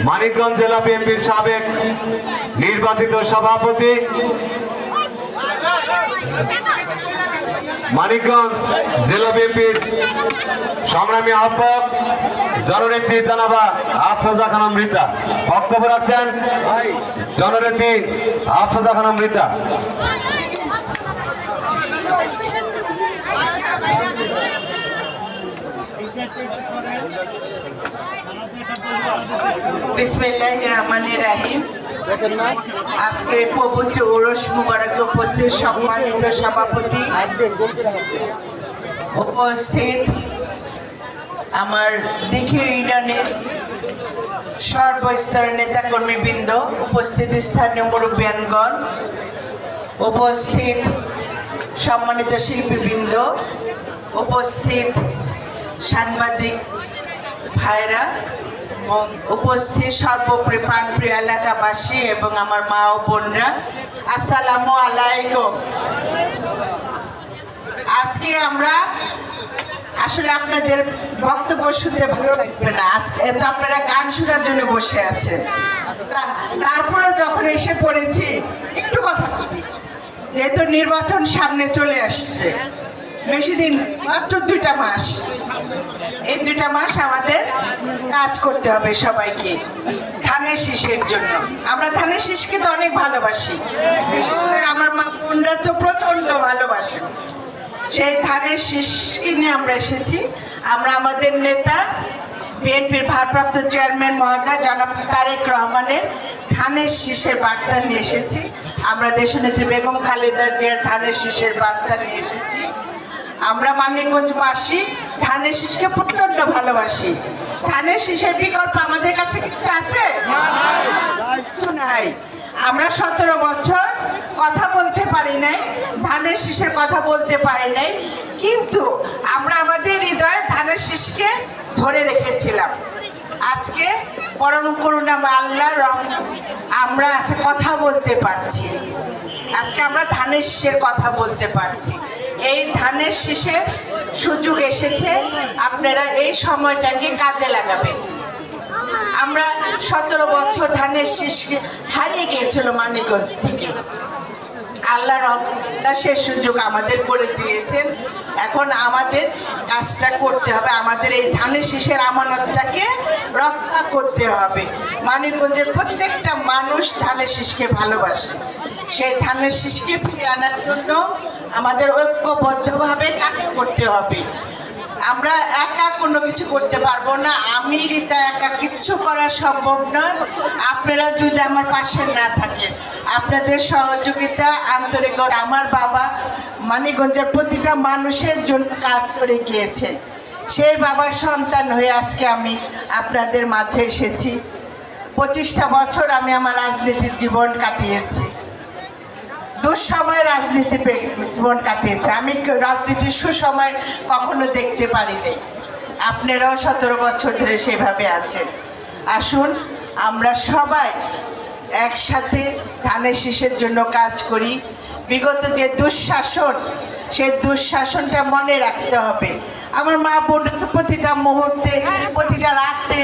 মানিকগঞ্জ জেলা বিএনপির সাবেক নির্বাচিত সভাপতি, মানিকগঞ্জ জেলা বিএনপির সংগ্রামী আহ্বায়ক জননেত্রী জনাবা আফরোজা খানম রিতা বক্তব্য রাখছেন। জননেত্রী আফরোজা খানম রিতা। বিসমিল্লাহির রহমানির রহিম। আজকের পবিত্র উরস মুবারক উপস্থিত সম্মানিত সভাপতি, উপস্থিত আমার দীঘি ইউনিয়নের সর্বস্তরের নেতাকর্মীবৃন্দ, উপস্থিত স্থানীয় মুরব্বিয়ানগণ, উপস্থিত সম্মানিত শিল্পীবৃন্দ, উপস্থিত সাংবাদিক ভাইরা এবং উপস্থিত সর্বোপরি প্রাণপ্রিয় এলাকাবাসী এবং আমার মা ও বোনরা, আসসালামু আলাইকুম। আজকে আমরা আসলে আপনাদের বক্তব্য শুনতে ভালো লাগবে না, আজকে তো আপনারা গান শোনার জন্য বসে আছেন। তারপরে যখন এসে পড়েছি একটু কথা বলি, যেহেতু নির্বাচন সামনে চলে আসছে, বেশি দিন মাত্র 2টা মাস, এই 2টা মাস আমাদের কাজ করতে হবে সবাইকে ধানের শীষের জন্য। আমরা ধানের শীষকে তো অনেক ভালোবাসি, বিশেষ করে আমার মা বোনরা তো প্রচন্ড ভালোবাসেন। সেই ধানের শীষকে নিয়ে আমরা এসেছি। আমরা আমাদের নেতা বিএনপির ভারপ্রাপ্ত চেয়ারম্যান মহোদয় জনাব তারেক রহমানের ধানের শীষের বার্তা নিয়ে এসেছি। আমরা দেশনেত্রী বেগম খালেদা জিয়ার ধানের শীষের বার্তা নিয়ে এসেছি। আমরা মানিকগঞ্জবাসী ধানের শীষকে প্রচন্ড ভালোবাসি। ধানের শীষের বিকল্প আমাদের কাছে কিছু আছে? কিছু নাই। আমরা 17 বছর কথা বলতে পারি নাই, ধানের শীষের কথা বলতে পারি নাই, কিন্তু আমরা আমাদের হৃদয়ে ধানের শীষকে ধরে রেখেছিলাম। আজকে পরম করুণা আল্লাহ আমরা আজকে কথা বলতে পারছি। আজকে আমরা ধানের শীষের কথা বলতে পারছি। এই ধানের শীষের সুযোগ এসেছে, আপনারা এই সময়টাকে কাজে লাগাবেন। আমরা 17 বছর ধানের শীষকে হারিয়ে গিয়েছিল মানিকগঞ্জ থেকে, আল্লাহ রহমতে সে সুযোগ আমাদের করে দিয়েছেন। এখন আমাদের কাজটা করতে হবে, আমাদের এই ধানের শীষের আমানতটাকে রক্ষা করতে হবে। মানিকগঞ্জের প্রত্যেকটা মানুষ ধানের শীষকে ভালোবাসে। সেই ধানের শীষকে ফিরিয়ে আনার জন্য আমাদের ঐক্যবদ্ধভাবে কাজ করতে হবে। আমরা একা কোনো কিছু করতে পারবো না, আমি রিতা একা কিচ্ছু করা সম্ভব নয়। আপনারা যদি আমার পাশে না থাকেন, আপনাদের সহযোগিতা, আন্তরিকতা, আমার বাবা মানিকগঞ্জের প্রতিটা মানুষের জন্য কাজ করে গিয়েছে। সেই বাবার সন্তান হয়ে আজকে আমি আপনাদের মাঝে এসেছি। 25টা বছর আমি আমার রাজনীতির জীবন কাটিয়েছি, দুঃসময় রাজনীতি জীবন কাটিয়েছে। আমি রাজনীতির সুসময় কখনো দেখতে পারিনি। আপনারাও 17 বছর ধরে সেভাবে আছেন। আসুন আমরা সবাই একসাথে ধানের শীষের জন্য কাজ করি। বিগত যে দুঃশাসন, সেই দুঃশাসনটা মনে রাখতে হবে। আমার মা বোন তো প্রতিটা মুহূর্তে, প্রতিটা রাতে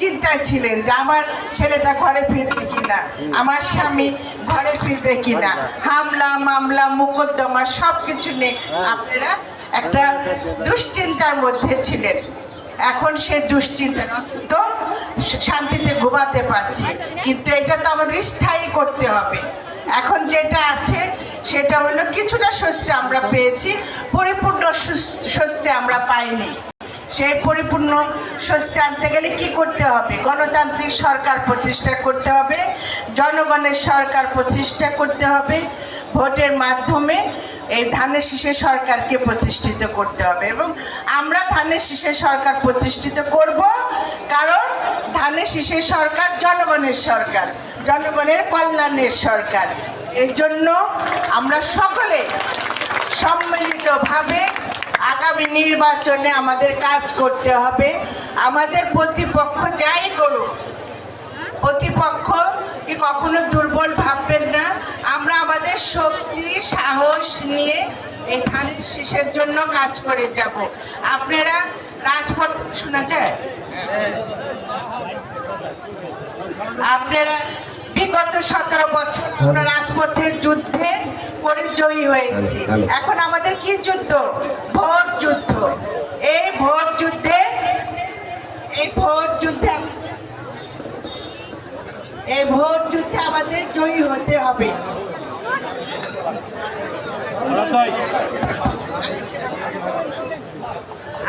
চিন্তায় ছিলেন যে আমার ছেলেটা ঘরে ফিরবে কিনা, আমার স্বামী ঘরে ফিরবে কিনা। হামলা মামলা মোকদ্দমা সব কিছু নিয়ে আপনারা একটা দুশ্চিন্তার মধ্যে ছিলেন। এখন সে দুশ্চিন্তা তো শান্তিতে ঘুমাতে পারছি, কিন্তু এটা তো আমাদের স্থায়ী করতে হবে। এখন যেটা আছে সেটা হলো কিছুটা স্বস্তি আমরা পেয়েছি, পরিপূর্ণ স্বস্তি আমরা পাইনি। সেই পরিপূর্ণ স্বস্তি আনতে গেলে কি করতে হবে? গণতান্ত্রিক সরকার প্রতিষ্ঠা করতে হবে, জনগণের সরকার প্রতিষ্ঠা করতে হবে, ভোটের মাধ্যমে এই ধানের শীষের সরকারকে প্রতিষ্ঠিত করতে হবে। এবং আমরা ধানের শীষের সরকার প্রতিষ্ঠিত করব, কারণ ধানের শীষের সরকার জনগণের সরকার, জনগণের কল্যাণের সরকার। এই জন্য আমরা সকলে সম্মিলিতভাবে আগামী নির্বাচনে আমাদের কাজ করতে হবে। আমাদের প্রতিপক্ষ যাই করুক, প্রতিপক্ষ কি কখনো দুর্বল ভাববেন না। আমরা আমাদের শক্তি সাহস নিয়ে এই ধানের শীষের জন্য কাজ করে যাব। আপনারা রাজপথ শোনা যায়, আপনারা বিগত 17 বছর আমরা রাজপথের যুদ্ধে পরিচয়ী হয়েছি। এখন আমাদের কি যুদ্ধ? ভোট যুদ্ধ। এই ভোট যুদ্ধে আমাদের জয়ী হতে হবে।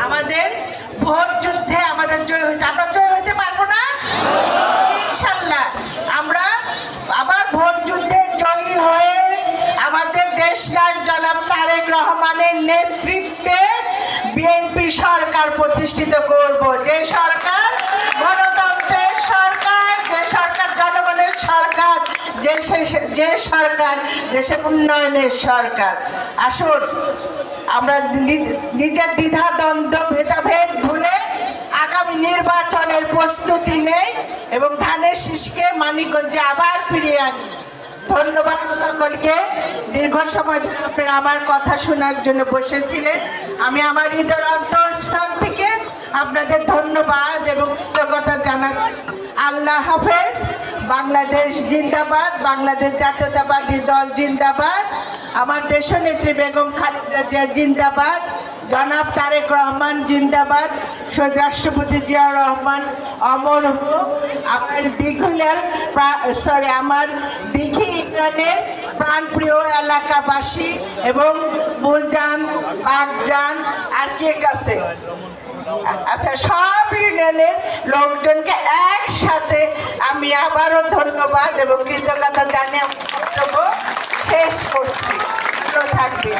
আমাদের ভোট যুদ্ধে আমাদের জয় হতে, আমরা জয় হতে পারবো না ইনশাল্লাহ। আমরা আবার ভোট যুদ্ধে জয়ী হয়ে আমাদের দেশনায়ক জনাব তারেক রহমানের নেতৃত্বে বিএনপি সরকার প্রতিষ্ঠিত করব। যে সরকার গণতন্ত্রের সরকার, যে সরকার জনগণের সরকার, যে সরকার দেশের উন্নয়নের সরকার। আসুন আমরা নিজের দ্বিধাদ্বন্দ্ব ভেদাভেদ ভুলে আগামী নির্বাচনের প্রস্তুতি নেই এবং ধানের শীষকে মানিকগঞ্জে আবার ফিরিয়ে আনি। ধন্যবাদ সকলকে। দীর্ঘ সময় ধরে আপনারা আমার কথা শোনার জন্য বসেছিলেন। আমি আমার হৃদয়ের অন্তঃস্থল থেকে আপনাদের ধন্যবাদ এবং কৃতজ্ঞতা জানাচ্ছি। আল্লাহ হাফেজ। বাংলাদেশ জিন্দাবাদ, বাংলাদেশ জাতীয়তাবাদী দল জিন্দাবাদ, আমার দেশনেত্রী বেগম খালেদা জিয়া জিন্দাবাদ, জনাব তারেক রহমান জিন্দাবাদ, শহীদ রাষ্ট্রপতি জিয়াউর রহমান অমর হোক। আমার আমার দীঘি ইউনিয়নের প্রাণপ্রিয় এলাকাবাসী এবং বুলজান, বাগজান আর কে কাছে, আচ্ছা, সব ইউনিয়নের লোকজনকে একসাথে আমি আবারও ধন্যবাদ এবং কৃতজ্ঞতা জানিয়ে বক্তব্য শেষ করছি। ভালো থাকবে।